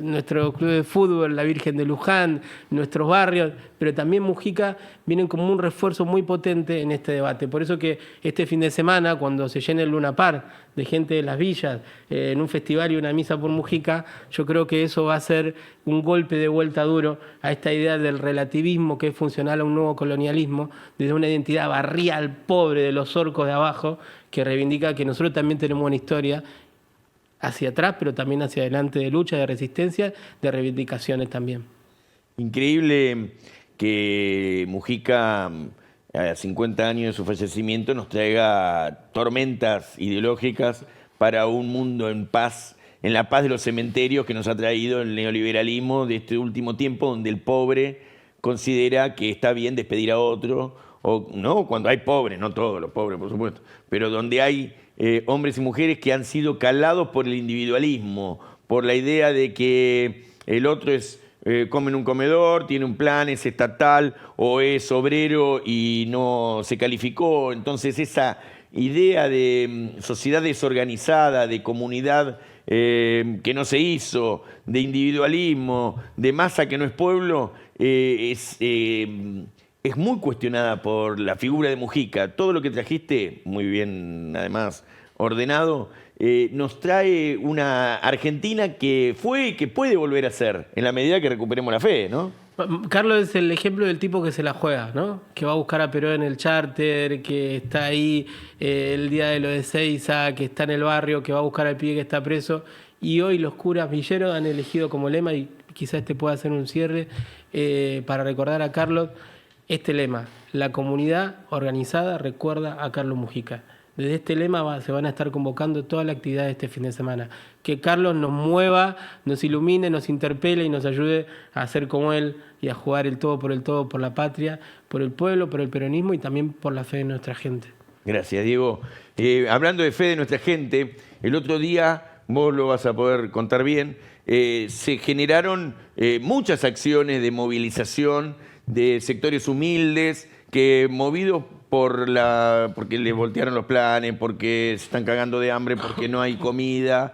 nuestro club de fútbol, la Virgen de Luján, nuestros barrios, pero también Mujica vienen como un refuerzo muy potente en este debate. Por eso que este fin de semana, cuando se llene el Luna Park de gente de las villas, en un festival y una misa por Mujica, yo creo que eso va a ser un golpe de vuelta duro a esta idea del relativismo que es funcional a un nuevo colonialismo, desde una identidad barrial, pobre de los orcos de abajo, que reivindica que nosotros también tenemos una historia hacia atrás, pero también hacia adelante, de lucha, de resistencia, de reivindicaciones también. Increíble que Mujica, a 50 años de su fallecimiento, nos traiga tormentas ideológicas para un mundo en paz, en la paz de los cementerios que nos ha traído el neoliberalismo de este último tiempo, donde el pobre considera que está bien despedir a otro, o no, cuando hay pobres, no todos los pobres, por supuesto, pero donde hay hombres y mujeres que han sido calados por el individualismo, por la idea de que el otro es come en un comedor, tiene un plan, es estatal o es obrero y no se calificó. Entonces esa idea de sociedad desorganizada, de comunidad que no se hizo, de individualismo, de masa que no es pueblo, es muy cuestionada por la figura de Mujica. Todo lo que trajiste, muy bien además ordenado, nos trae una Argentina que fue y que puede volver a ser, en la medida que recuperemos la fe, ¿no? Carlos es el ejemplo del tipo que se la juega, ¿no? Que va a buscar a Perón en el charter, que está ahí el día de lo de Seiza, que está en el barrio, que va a buscar al pibe que está preso. Y hoy los curas villeros han elegido como lema, y quizás este pueda hacer un cierre, para recordar a Carlos, este lema: la comunidad organizada recuerda a Carlos Mujica. Desde este lema se van a estar convocando toda la actividad de este fin de semana. Que Carlos nos mueva, nos ilumine, nos interpele y nos ayude a ser como él y a jugar el todo, por la patria, por el pueblo, por el peronismo y también por la fe de nuestra gente. Gracias, Diego. Hablando de fe de nuestra gente, el otro día, vos lo vas a poder contar bien, se generaron muchas acciones de movilización de sectores humildes que, movidos porque les voltearon los planes, porque se están cagando de hambre, porque no hay comida,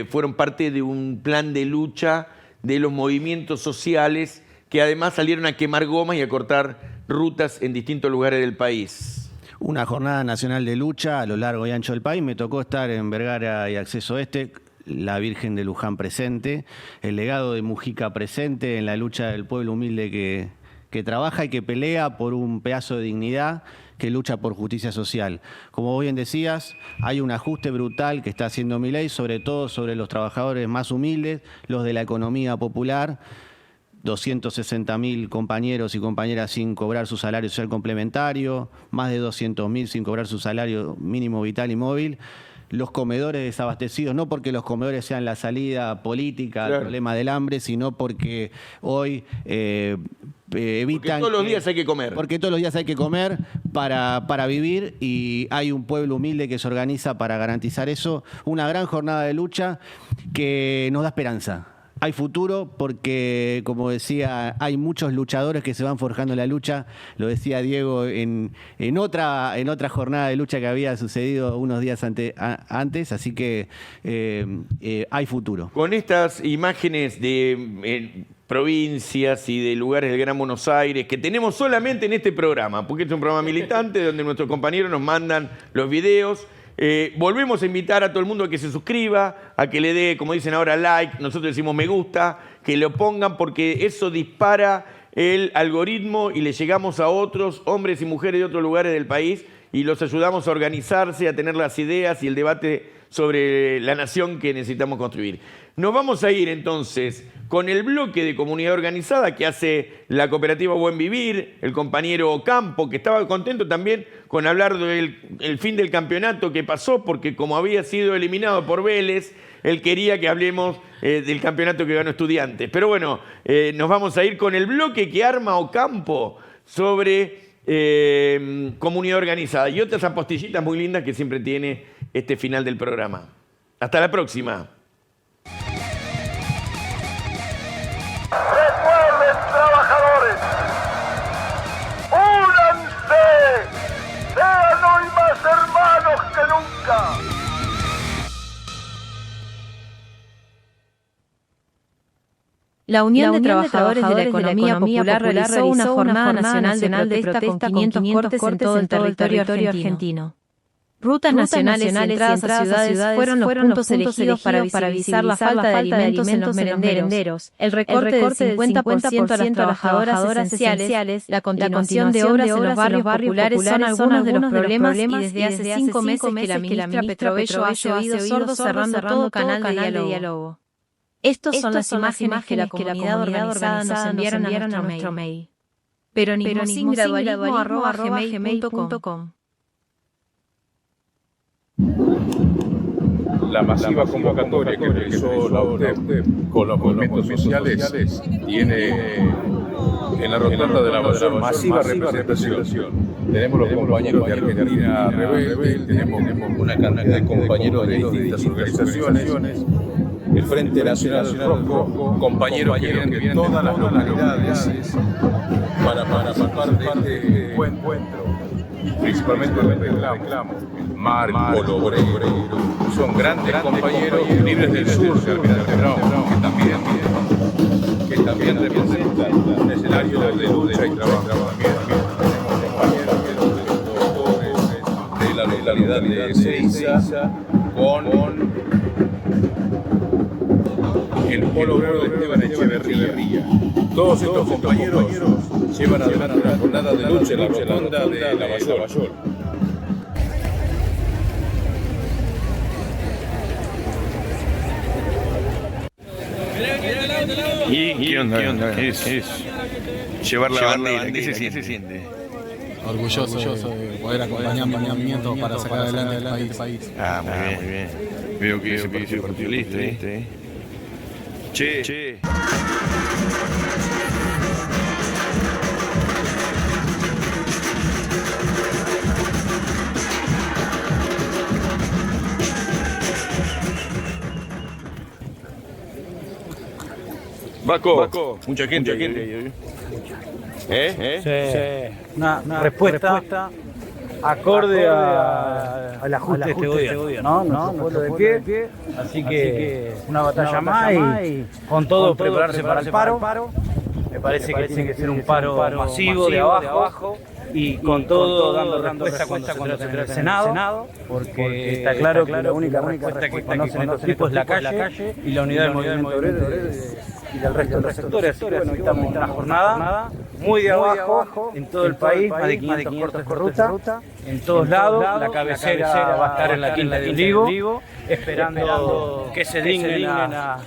fueron parte de un plan de lucha de los movimientos sociales que además salieron a quemar gomas y a cortar rutas en distintos lugares del país. Una jornada nacional de lucha a lo largo y ancho del país. Me tocó estar en Vergara y Acceso Este, la Virgen de Luján presente, el legado de Mujica presente en la lucha del pueblo humilde que trabaja y que pelea por un pedazo de dignidad, que lucha por justicia social. Como vos bien decías, hay un ajuste brutal que está haciendo Milei, sobre todo sobre los trabajadores más humildes, los de la economía popular. 260.000 compañeros y compañeras sin cobrar su salario social complementario, más de 200.000 sin cobrar su salario mínimo vital y móvil. Los comedores desabastecidos, no porque los comedores sean la salida política al problema del hambre, sino porque hoy evitan... Porque todos los días hay que comer. Porque todos los días hay que comer para vivir, y hay un pueblo humilde que se organiza para garantizar eso. Una gran jornada de lucha que nos da esperanza. Hay futuro porque, como decía, hay muchos luchadores que se van forjando la lucha. Lo decía Diego en otra jornada de lucha que había sucedido unos días antes, así que hay futuro. Con estas imágenes de provincias y de lugares del Gran Buenos Aires que tenemos solamente en este programa, porque es un programa militante donde nuestros compañeros nos mandan los videos. Volvemos a invitar a todo el mundo a que se suscriba, a que le dé, como dicen ahora, like, nosotros decimos me gusta, que lo pongan porque eso dispara el algoritmo y le llegamos a otros hombres y mujeres de otros lugares del país y los ayudamos a organizarse, a tener las ideas y el debate sobre la nación que necesitamos construir. Nos vamos a ir entonces con el bloque de comunidad organizada que hace la cooperativa Buen Vivir, el compañero Ocampo, que estaba contento también con hablar del fin del campeonato que pasó, porque como había sido eliminado por Vélez, él quería que hablemos del campeonato que ganó Estudiantes. Pero bueno, nos vamos a ir con el bloque que arma Ocampo sobre comunidad organizada y otras apostillitas muy lindas que siempre tiene este final del programa. Hasta la próxima. Recuerden, trabajadores, únanse, sean hoy más hermanos que nunca. La Unión de Trabajadores de la Economía Popular realizó una jornada nacional de protesta con 500 cortes en todo el territorio argentino. Rutas nacionales y entradas a ciudades fueron los puntos elegidos para visibilizar la falta de alimentos en los merenderos, el recorte del 50% a las trabajadoras esenciales, la continuación de obras en los barrios populares son algunos de los problemas y desde hace 5 meses que la ministra Petrovelo hace oídos sordos cerrando todo canal de diálogo. Estas son las imágenes que la comunidad organizada nos enviaron a nuestro mail. peronismosingradualismo@gmail.com. La masiva convocatoria que realizó la UTEP con los movimientos sociales tiene en la rotonda de la masiva representación. Tenemos los compañeros de Argentina Rebelde, tenemos una cantidad de compañeros de distintas organizaciones, el Frente Nacional Rojo, compañeros que vienen de todas las localidades para participar de este encuentro, principalmente de reclamo. Marco Obrero, son grandes compañeros libres del sur, que también representan un escenario de lucha y trabajo. Tenemos compañeros de la localidad de Ezeiza con el polo obrero de Esteban Echeverría. Todos estos compañeros llevan adelante una jornada de lucha en la rotonda de Lavallol. ¿Y qué onda? ¿Qué es? Llevar la bandera, ¿qué se siente? Orgulloso de poder acompañar mi movimiento para sacar adelante el país. Ah, muy bien. Veo que se pidió partidista, Che. Vasco, mucha gente. Sí. Una respuesta acorde al ajuste de este gobierno, ¿no? Nuestro pueblo de pie. Así que una batalla más y con todo prepararse para el paro. Me parece que tiene que ser un paro masivo de abajo y con todo dando respuesta cuando se trate el Senado, porque está claro que la única respuesta que conocen estos tipos es la calle y la unidad del movimiento obrero y del resto de los sectores. Así que bueno, estamos en una jornada muy de abajo en todo el país, más de 500 cortes de ruta, en todos lados. La cabecera va a estar en la Quinta de Olivo, esperando que se dignen a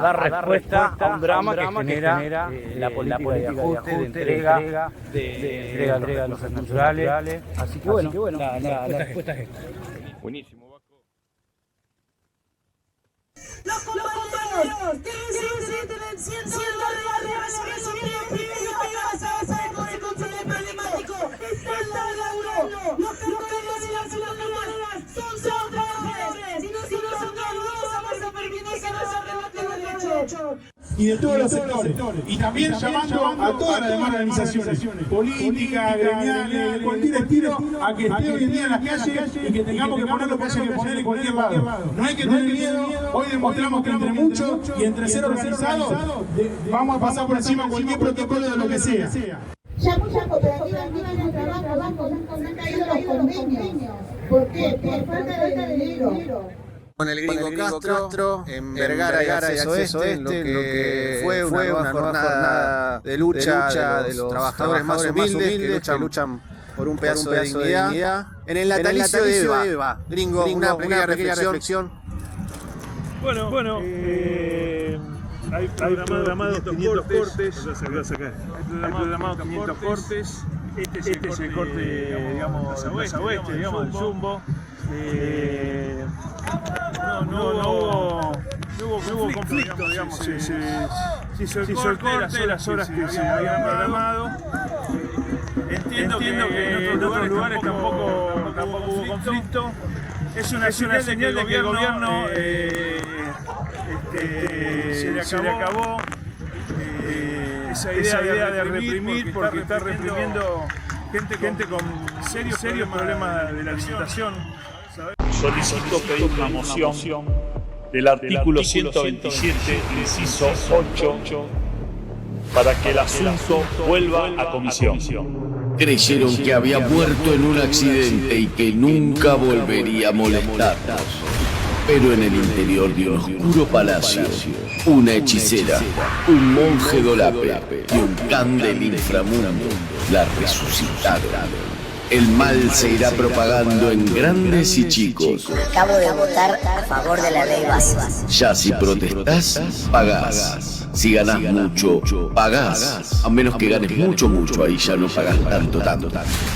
dar respuesta a un drama que genera la política de ajuste, de entrega a los recursos naturales. Así que bueno, la respuesta es esta. Buenísimo. Los compañeros que representen el ciento de la representación problemático están laburando. Los carteles y las ciudadanas son trabajadores. Si no son trabajadores, vamos a permitir que nos arrebaten los derechos. Y de todos los sectores. Y también llamando a todas las demás organizaciones, políticas, gremiales, de cualquier estilo, a que esté hoy en día en las calles y que tengamos que poner lo que haya que poner en cualquier lado. No hay que tener miedo. Hoy demostramos que entre muchos y entre ser organizados vamos a pasar por encima cualquier protocolo de lo que sea. Ya muchas cooperativas no trabajan, han caído los convenios. ¿Por qué? Por falta de dinero. Con el Gringo Castro, en Vergara y Acceso Oeste, lo que fue una nueva jornada de lucha de los trabajadores más humildes que luchan por un pedazo de dignidad. En el natalicio de Eva. Gringo, una pequeña reflexión. Bueno, hay programados 500 cortes. Hay programados 500 cortes. Este es el corte, digamos, Plaza Oeste, digamos, del Jumbo. No hubo conflicto, digamos. Se hizo el corte, las horas que se habían programado. Entiendo que en otros lugares tampoco hubo conflicto. Es una señal de que el gobierno se le acabó esa idea de reprimir, porque está reprimiendo gente con serios problemas de la alimentación. Solicito pedir una moción del artículo 127, inciso 8, para que el asunto vuelva a comisión. Creyeron que había muerto en un accidente y que nunca volvería a molestarnos. Pero en el interior de un oscuro palacio, una hechicera, un monje dolape y un can del inframundo la resucitaron. El mal se irá propagando en grandes y chicos. Acabo de votar a favor de la ley básica. Ya si protestás, pagás. Si ganás mucho, pagás. A menos que ganes mucho, ahí ya no pagás tanto.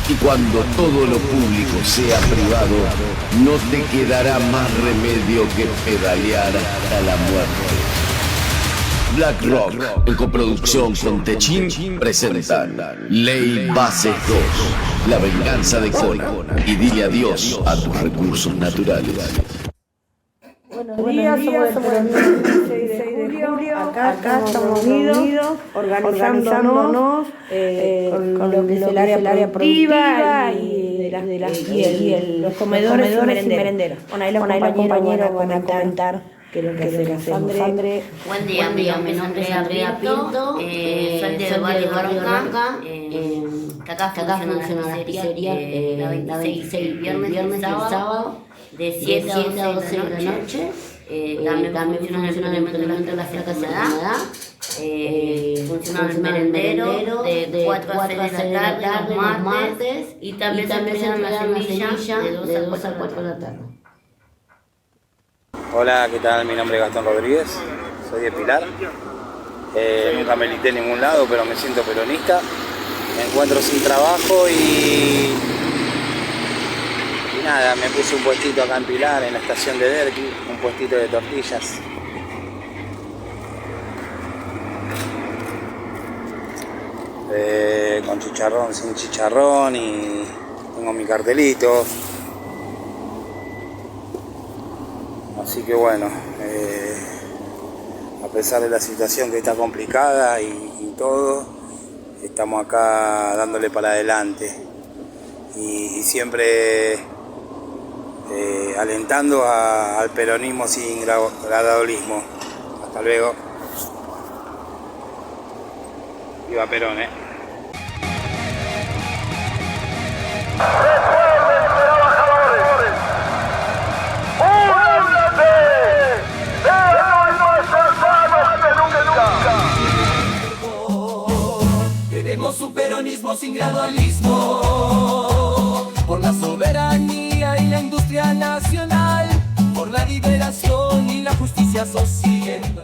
Y cuando todo lo público sea privado, no te quedará más remedio que pedalear hasta la muerte. Black Rock, en coproducción con Techin, presentan Ley Bases 2, la venganza de Conan, y dile adiós a tus recursos naturales. Buenos días, somos el 16 de julio, acá estamos unidos, organizándonos con lo que es el área productiva y los comedores y merenderos. Bueno, ahí los compañeros van a comentar que lo que hacemos. André. Buen día, mi nombre es Andrea Pinto, soy del barrio Barranca, que acá funciona la pizzería la 26 viernes y sábado, de 7 a 12 de la noche. También funciona el monumento de la Fiesta Canadá. Funciona el merendero de 4 a 6 de la tarde los martes, y también se funciona la semilla de 2 a 4 de la tarde. Hola, ¿qué tal? Mi nombre es Gastón Rodríguez, soy de Pilar. Nunca milité en ningún lado, pero me siento peronista. Me encuentro sin trabajo y nada, me puse un puestito acá en Pilar, en la estación de Derqui, un puestito de tortillas. Con chicharrón, sin chicharrón, y tengo mi cartelito. Así que bueno, a pesar de la situación que está complicada y todo, estamos acá dándole para adelante y siempre alentando al peronismo sin gradualismo. Hasta luego. Viva Perón, Queremos un peronismo sin gradualismo, por la soberanía y la industria nacional, por la liberación y la justicia social.